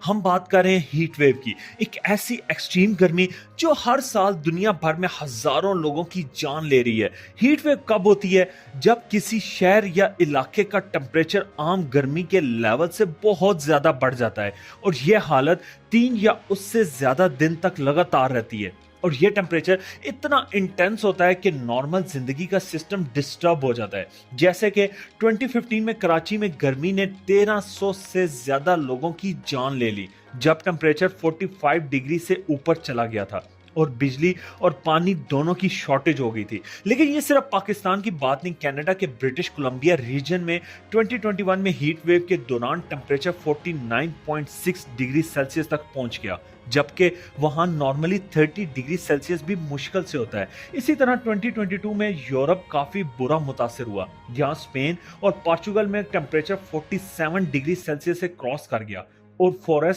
हम बात कर रहे हैं हीट वेव की, एक ऐसी एक्सट्रीम गर्मी जो हर साल दुनिया भर में हजारों लोगों की जान ले रही है। हीट वेव कब होती है? जब किसी शहर या इलाके का टेम्परेचर आम गर्मी के लेवल से बहुत ज्यादा बढ़ जाता है और यह हालत 3 या उससे ज्यादा दिन तक लगातार रहती है। और ये टेम्परेचर इतना इंटेंस होता है कि नॉर्मल जिंदगी का सिस्टम डिस्टर्ब हो जाता है। जैसे कि 2015 में कराची में गर्मी ने 1300 से ज्यादा लोगों की जान ले ली जब टेम्परेचर 45 डिग्री से ऊपर चला गया था और बिजली और पानी दोनों की शॉर्टेज हो गई थी। लेकिन ये सिर्फ पाकिस्तान की बात नहीं, कनाडा के ब्रिटिश कोलंबिया रीजन में 2021 में हीट वेव के दौरान टेम्परेचर 49.6 डिग्री सेल्सियस तक पहुंच गया, जबकि वहां नॉर्मली 30 डिग्री सेल्सियस भी मुश्किल से होता है। इसी तरह 2022 में यूरोप काफी बुरा मुतासिर हुआ, जहां स्पेन और पोर्चुगल में टेम्परेचर 47 डिग्री सेल्सियस से क्रॉस कर गया और फॉरेस्ट